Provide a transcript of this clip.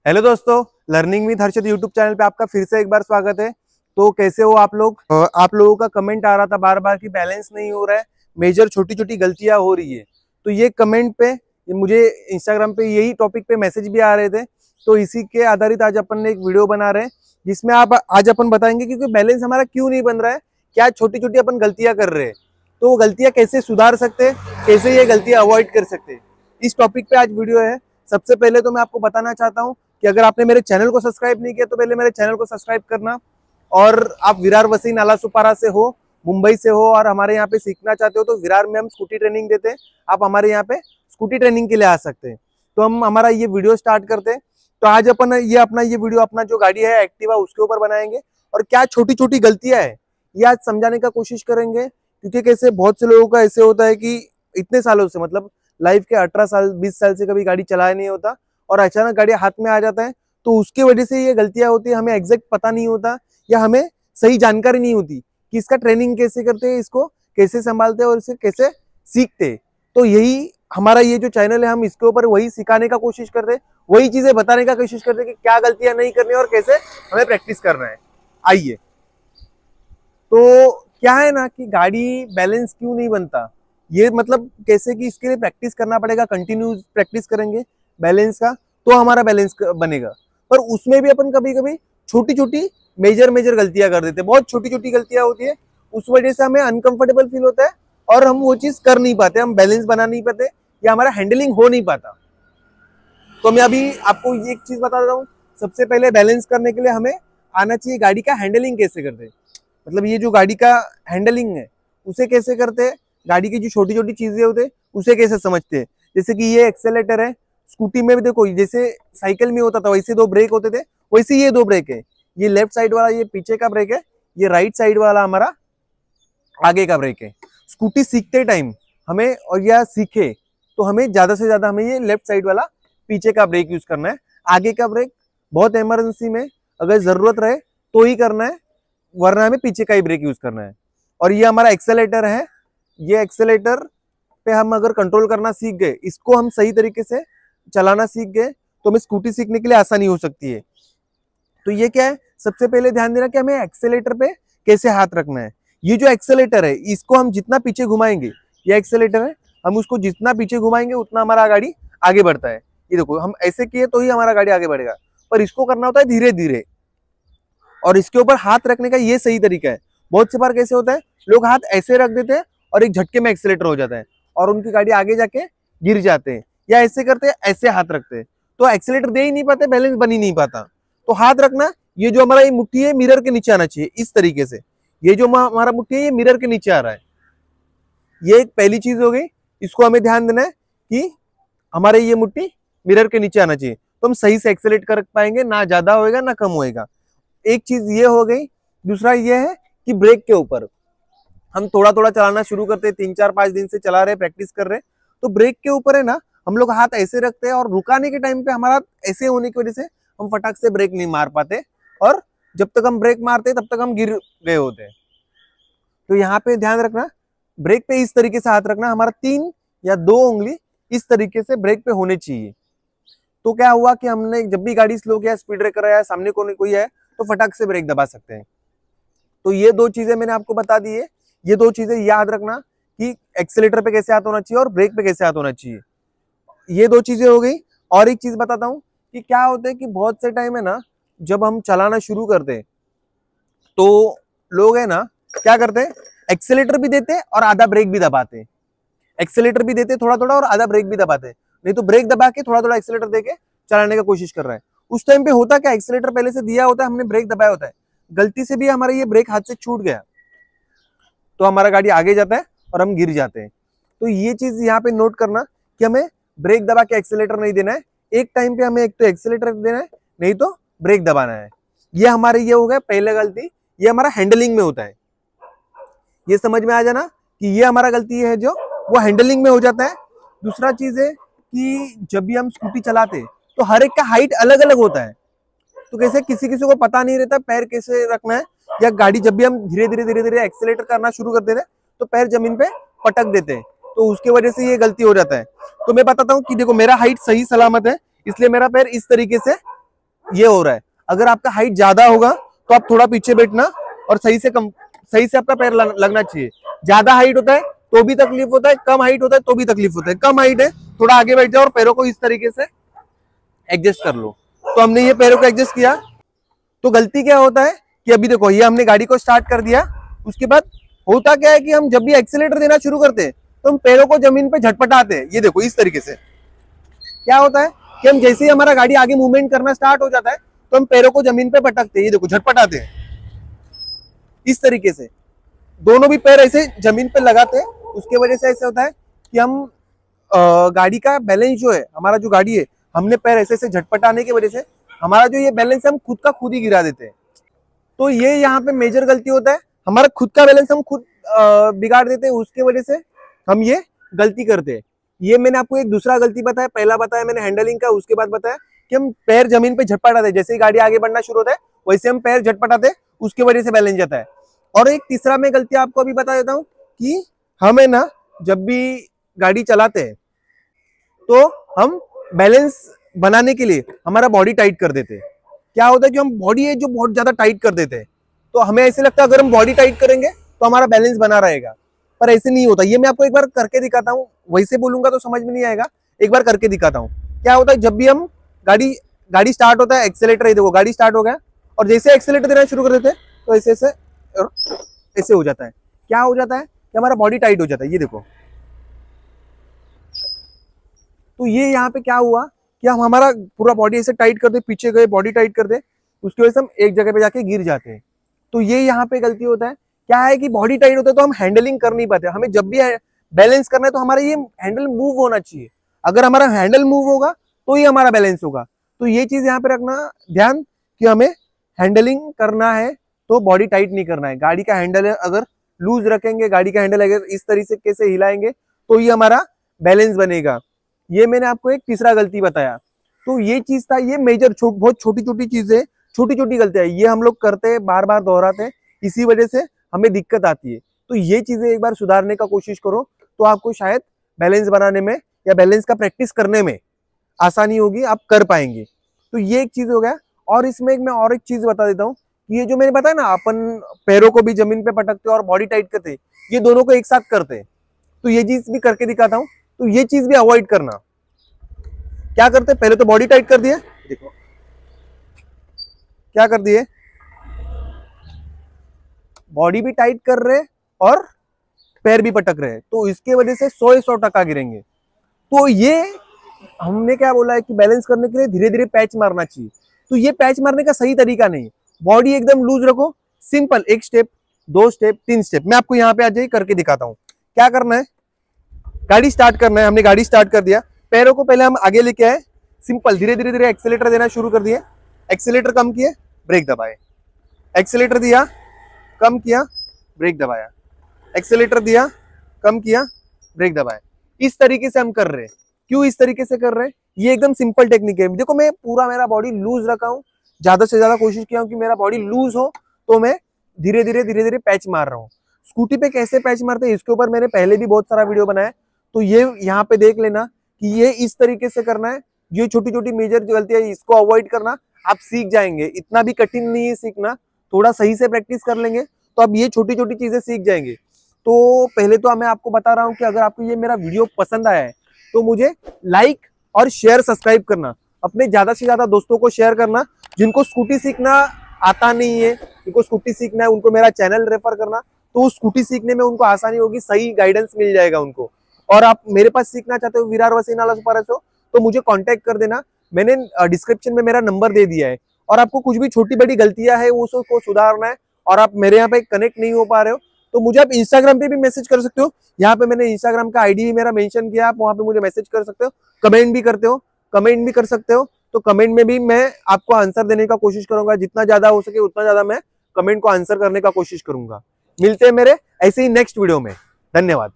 Hello दोस्तों, learning with Harshad YouTube channel पे आपका फिर से एक बार स्वागत है। तो कैसे हो आप लोग? आप लोगों का कमेंट आ रहा था बार बार कि बैलेंस नहीं हो रहा है, मेजर छोटी छोटी गलतियां हो रही है। तो ये कमेंट पे मुझे इंस्टाग्राम पे यही टॉपिक पे मैसेज भी आ रहे थे, तो इसी के आधारित आज अपन ने एक वीडियो बना रहे हैं जिसमें आज अपन बताएंगे क्योंकि बैलेंस हमारा क्यों नहीं बन रहा है, क्या छोटी छोटी अपन गलतियां कर रहे हैं, तो वो गलतियां कैसे सुधार सकते हैं, कैसे ये गलतियां अवॉइड कर सकते हैं, इस टॉपिक पे आज वीडियो है। सबसे पहले तो मैं आपको बताना चाहता हूँ कि अगर आपने मेरे चैनल को सब्सक्राइब नहीं किया तो पहले मेरे चैनल को सब्सक्राइब करना। और आप विरार वसई नालासोपारा से हो, मुंबई से हो और हमारे यहाँ पे सीखना चाहते हो तो विरार में हम स्कूटी ट्रेनिंग देते हैं, आप हमारे यहाँ पे स्कूटी ट्रेनिंग के लिए आ सकते हैं। तो हम हमारा ये वीडियो स्टार्ट करते हैं। तो आज अपन ये वीडियो अपना जो गाड़ी है एक्टिवा उसके ऊपर बनाएंगे और क्या छोटी छोटी गलतियां है ये आज समझाने का कोशिश करेंगे। क्योंकि कैसे बहुत से लोगों का ऐसे होता है कि इतने सालों से मतलब लाइफ के 18 साल 20 साल से कभी गाड़ी चलाया नहीं होता और अचानक गाड़ी हाथ में आ जाता है, तो उसके वजह से ये गलतियां होती है। हमें एग्जैक्ट पता नहीं होता या हमें सही जानकारी नहीं होती कि इसका ट्रेनिंग कैसे करते हैं, इसको कैसे संभालते हैं और इसे कैसे सीखते हैं। तो यही हमारा ये जो चैनल है, हम इसके ऊपर वही सिखाने का कोशिश करते हैं, वही चीजें बताने का कोशिश करते हैं कि क्या गलतियां नहीं करनी और कैसे हमें प्रैक्टिस करना है। आइए, तो क्या है ना कि गाड़ी बैलेंस क्यों नहीं बनता, ये मतलब कैसे कि इसके लिए प्रैक्टिस करना पड़ेगा, कंटिन्यूस प्रैक्टिस करेंगे बैलेंस का तो हमारा बैलेंस बनेगा। पर उसमें भी अपन कभी कभी छोटी छोटी मेजर गलतियां कर देते हैं, बहुत छोटी छोटी गलतियां होती है, उस वजह से हमें अनकंफर्टेबल फील होता है और हम वो चीज कर नहीं पाते, हम बैलेंस बना नहीं पाते या हमारा हैंडलिंग हो नहीं पाता। तो मैं अभी आपको ये एक चीज बता देता हूँ। सबसे पहले बैलेंस करने के लिए हमें आना चाहिए गाड़ी का हैंडलिंग कैसे करते हैं, मतलब ये जो गाड़ी का हैंडलिंग है उसे कैसे करते हैं, गाड़ी की जो छोटी छोटी चीजें होते हैं उसे कैसे समझते हैं। जैसे कि ये एक्सेलेटर है, स्कूटी में भी देखो जैसे साइकिल में होता था वैसे दो ब्रेक होते थे, वैसे ये दो ब्रेक है। ये लेफ्ट साइड वाला ये पीछे का ब्रेक है, ये राइट साइड वाला हमारा आगे का ब्रेक है। स्कूटी सीखते टाइम हमें और या सीखे तो हमें ज्यादा से ज्यादा हमें ये लेफ्ट साइड वाला पीछे का ब्रेक यूज करना है। आगे का ब्रेक बहुत इमरजेंसी में अगर जरूरत रहे तो ही करना है, वरना हमें पीछे का ही ब्रेक यूज करना है। और ये हमारा एक्सेलेटर है, ये एक्सेलेटर पे हम अगर कंट्रोल करना सीख गए, इसको हम सही तरीके से चलाना सीख गए तो हमें स्कूटी सीखने के लिए आसानी हो सकती है। तो ये क्या है, सबसे पहले ध्यान देना कि हमें एक्सेलेटर पे कैसे हाथ रखना है। ये जो एक्सेलेटर है इसको हम जितना पीछे घुमाएंगे, ये एक्सेलेटर है, हम उसको जितना पीछे घुमाएंगे उतना हमारा गाड़ी आगे बढ़ता है। ये देखो हम ऐसे किए तो ही हमारा गाड़ी आगे बढ़ेगा, पर इसको करना होता है धीरे धीरे और इसके ऊपर हाथ रखने का ये सही तरीका है। बहुत सी बार कैसे होता है, लोग हाथ ऐसे रख देते हैं और एक झटके में एक्सेलेटर हो जाता है और उनकी गाड़ी आगे जाके गिर जाते हैं, या ऐसे करते हैं ऐसे हाथ रखते हैं तो एक्सेलेटर दे ही नहीं पाते, बैलेंस बन ही नहीं पाता। तो हाथ रखना, ये जो हमारा ये मुट्ठी है मिरर के नीचे आना चाहिए इस तरीके से। ये जो हमारा मुट्ठी है ये मिरर के नीचे आ रहा है, ये एक पहली चीज हो गई। इसको हमें ध्यान देना है कि हमारे ये मुट्ठी मिरर के नीचे आना चाहिए तो हम सही से एक्सेलेरेट कर पाएंगे, ना ज्यादा होएगा ना कम होएगा। एक चीज ये हो गई। दूसरा ये है कि ब्रेक के ऊपर हम थोड़ा थोड़ा चलाना शुरू करते हैं, 3-4-5 दिन से चला रहे प्रैक्टिस कर रहे, तो ब्रेक के ऊपर है ना हम लोग हाथ ऐसे रखते हैं और रुकाने के टाइम पे हमारा ऐसे होने की वजह से हम फटाक से ब्रेक नहीं मार पाते और जब तक हम ब्रेक मारते तब तक हम गिर गए होते हैं। तो यहाँ पे ध्यान रखना, ब्रेक पे इस तरीके से हाथ रखना, हमारा 3 या 2 उंगली इस तरीके से ब्रेक पे होने चाहिए। तो क्या हुआ कि हमने जब भी गाड़ी स्लो किया, स्पीड ब्रेकर है, सामने कोई है तो फटाक से ब्रेक दबा सकते हैं। तो ये 2 चीजें मैंने आपको बता दी है, ये 2 चीजें याद रखना कि एक्सेलेटर पे कैसे हाथ होना चाहिए और ब्रेक पे कैसे हाथ होना चाहिए। ये 2 चीजें हो गई। और एक चीज बताता हूँ कि क्या होता है कि बहुत से टाइम है ना जब हम चलाना शुरू करते हैं तो लोग है ना क्या करते हैं, एक्सेलेटर भी देते हैं और आधा ब्रेक भी दबाते हैं। एक्सेलेटर भी देते थोड़ा थोड़ा और आधा ब्रेक भी दबाते हैं, नहीं तो ब्रेक दबा के थोड़ा थोड़ा एक्सेलेटर देके चलाने का कोशिश कर रहा है। उस टाइम पे होता क्या, एक्सेलेटर पहले से दिया होता है, हमने ब्रेक दबाया होता है, गलती से भी हमारा ये ब्रेक हाथ से छूट गया तो हमारा गाड़ी आगे जाता है और हम गिर जाते हैं। तो ये चीज यहाँ पे नोट करना कि हमें ब्रेक दबा के एक्सेलेटर नहीं देना है, एक टाइम पे हमें एक तो एक्सेलेटर देना है नहीं तो ब्रेक दबाना है। ये हमारे ये हो गया पहले गलती, ये हमारा हैंडलिंग में होता है। ये समझ में आ जाना कि ये हमारा गलती है जो वो हैंडलिंग में हो जाता है। दूसरा चीज है कि जब भी हम स्कूटी चलाते तो हर एक का हाइट अलग अलग होता है, तो कैसे किसी किसी को पता नहीं रहता पैर कैसे रखना है, या गाड़ी जब भी हम धीरे धीरे एक्सेलेरेट करना शुरू कर देते हैं तो पैर जमीन पे पटक देते हैं, तो उसके वजह से ये गलती हो जाता है। तो मैं बताता हूँ कि देखो मेरा हाइट सही सलामत है, इसलिए मेरा पैर इस तरीके से ये हो रहा है। अगर आपका हाइट ज्यादा होगा तो आप थोड़ा पीछे बैठना और सही से आपका पैर लगना चाहिए। ज्यादा हाइट होता है तो भी तकलीफ होता है, कम हाइट होता है तो भी तकलीफ होता है। कम हाइट है थोड़ा आगे बैठ जाओ और पैरों को इस तरीके से एडजस्ट कर लो। तो हमने ये पैरों को एडजस्ट किया। तो गलती क्या होता है कि अभी देखो ये हमने गाड़ी को स्टार्ट कर दिया, उसके बाद होता क्या है कि हम जब भी एक्सीलेटर देना शुरू करते हैं तो हम पैरों को जमीन पे झटपटाते हैं। ये देखो इस तरीके से क्या होता है कि हम जैसे ही हमारा गाड़ी आगे मूवमेंट करना स्टार्ट हो जाता है तो हम पैरों को जमीन पे पटकते हैं। ये देखो झटपटाते हैं इस तरीके से, दोनों भी पैर ऐसे जमीन पे लगाते हैं। उसके वजह से ऐसे होता है कि हम गाड़ी का बैलेंस जो है, हमारा जो गाड़ी है, हमने पैर ऐसे ऐसे झटपटाने की वजह से हमारा जो ये बैलेंस है हम खुद का खुद ही गिरा देते हैं। तो ये यहाँ पे मेजर गलती होता है, हमारा खुद का बैलेंस हम खुद बिगाड़ देते हैं। उसके वजह से हम ये गलती करते हैं। ये मैंने आपको एक दूसरा गलती बताया, पहला बताया मैंने हैंडलिंग का, उसके बाद बताया कि हम पैर जमीन पे झटपटाते हैं। जैसे ही गाड़ी आगे बढ़ना शुरू होता है वैसे हम पैर झटपटाते हैं, उसकी वजह से बैलेंस जाता है। और एक तीसरा मैं गलती आपको अभी बता देता हूँ कि हमें ना जब भी गाड़ी चलाते हैं तो हम बैलेंस बनाने के लिए हमारा बॉडी टाइट कर देते हैं। क्या होता है कि हम बॉडी है जो बहुत ज्यादा टाइट कर देते हैं, तो हमें ऐसे लगता है अगर हम बॉडी टाइट करेंगे तो हमारा बैलेंस बना रहेगा, पर ऐसे नहीं होता। ये मैं आपको एक बार करके दिखाता हूँ, वैसे बोलूंगा तो समझ में नहीं आएगा, एक बार करके दिखाता हूँ। क्या होता है जब भी हम गाड़ी स्टार्ट होता है, एक्सेलेटर, देखो गाड़ी स्टार्ट हो गया और जैसे एक्सेलेटर देना शुरू कर देते हैं तो ऐसे ऐसे ऐसे हो जाता है। क्या हो जाता है कि हमारा बॉडी टाइट हो जाता है। ये देखो, तो ये यहाँ पे क्या हुआ कि हम हमारा पूरा बॉडी ऐसे टाइट कर दे, पीछे गए बॉडी टाइट कर दे, उसकी वजह से हम एक जगह पे जाके गिर जाते हैं। तो ये यहाँ पे गलती होता है। क्या है कि बॉडी टाइट होता है तो हम हैंडलिंग कर नहीं पाते। हमें जब भी बैलेंस करना है तो हमारा ये हैंडल मूव होना चाहिए। अगर हमारा हैंडल मूव होगा तो ही हमारा बैलेंस होगा। तो ये चीज यहाँ पे रखना ध्यान कि हमें हैंडलिंग करना है तो बॉडी टाइट नहीं करना है। गाड़ी का हैंडल अगर लूज रखेंगे, गाड़ी का हैंडल अगर इस तरीके से हिलाएंगे तो ही हमारा बैलेंस बनेगा। ये मैंने आपको एक तीसरा गलती बताया। तो ये चीज था, ये मेजर बहुत छोटी छोटी चीजें, छोटी छोटी गलतियां ये हम लोग करते हैं, बार बार दोहराते हैं, इसी वजह से हमें दिक्कत आती है। तो ये चीजें एक बार सुधारने का कोशिश करो तो आपको शायद बैलेंस बनाने में या बैलेंस का प्रैक्टिस करने में आसानी होगी, आप कर पाएंगे। तो ये एक चीज हो गया। और इसमें मैं और एक चीज बता देता हूँ, ये जो मैंने बताया ना अपन पैरों को भी जमीन पे पटकते और बॉडी टाइट करते, ये दोनों को एक साथ करते हैं। तो ये चीज भी करके दिखाता हूँ। तो ये चीज भी अवॉइड करना। क्या करते, पहले तो बॉडी टाइट कर दिए, देखो क्या कर दिए, बॉडी भी टाइट कर रहे और पैर भी पटक रहे, तो इसके वजह से 100% गिरेंगे। तो ये हमने क्या बोला है कि बैलेंस करने के लिए धीरे धीरे पैच मारना चाहिए। तो ये पैच मारने का सही तरीका नहीं, बॉडी एकदम लूज रखो, सिंपल 1 स्टेप 2 स्टेप 3 स्टेप। मैं आपको यहाँ पे आज ही करके दिखाता हूँ। क्या करना है, गाड़ी स्टार्ट करना है, हमने गाड़ी स्टार्ट कर दिया, पैरों को पहले हम आगे लेके आए, सिंपल धीरे धीरे धीरे एक्सेलेटर देना शुरू कर दिए, एक्सेलेटर कम किए, ब्रेक दबाए, एक्सेलेटर दिया, कम किया, ब्रेक दबाया, एक्सेलेटर दिया, कम किया, ब्रेक दबाया। इस तरीके से हम कर रहे हैं। क्यों इस तरीके से कर रहे हैं, ये एकदम सिंपल टेक्निक है। देखो मैं पूरा मेरा बॉडी लूज रखा हूँ, ज्यादा से ज्यादा कोशिश किया हूँ कि मेरा बॉडी लूज हो, तो मैं धीरे धीरे पैच मार रहा हूँ। स्कूटी पे कैसे पैच मारते हैं इसके ऊपर मैंने पहले भी बहुत सारा वीडियो बनाया, तो ये यहाँ पे देख लेना कि ये इस तरीके से करना है। ये छोटी छोटी मेजर जो गलतियां है इसको अवॉइड करना, आप सीख जाएंगे। इतना भी कठिन नहीं है सीखना, थोड़ा सही से प्रैक्टिस कर लेंगे तो आप ये छोटी छोटी चीजें सीख जाएंगे। तो पहले तो मैं आपको बता रहा हूँ कि अगर आपको ये मेरा वीडियो पसंद आया है तो मुझे लाइक और शेयर सब्सक्राइब करना, अपने ज्यादा से ज्यादा दोस्तों को शेयर करना। जिनको स्कूटी सीखना आता नहीं है, जिनको स्कूटी सीखना है, उनको मेरा चैनल रेफर करना, तो स्कूटी सीखने में उनको आसानी होगी, सही गाइडेंस मिल जाएगा उनको। और आप मेरे पास सीखना चाहते हो विरार वसीनाला सुपरसो, तो मुझे कांटेक्ट कर देना, मैंने डिस्क्रिप्शन में मेरा नंबर दे दिया है। और आपको कुछ भी छोटी बड़ी गलतियां है उसको सुधारना है और आप मेरे यहाँ पे कनेक्ट नहीं हो पा रहे हो, तो मुझे आप इंस्टाग्राम पे भी मैसेज कर सकते हो। यहाँ पे मैंने इंस्टाग्राम का आईडी भी मेरा मेंशन किया, आप वहाँ पे मुझे मैसेज कर सकते हो, कमेंट भी करते हो, कमेंट भी कर सकते हो। तो कमेंट में भी मैं आपको आंसर देने का कोशिश करूंगा, जितना ज्यादा हो सके उतना ज्यादा मैं कमेंट को आंसर करने का कोशिश करूंगा। मिलते हैं मेरे ऐसे ही नेक्स्ट वीडियो में। धन्यवाद।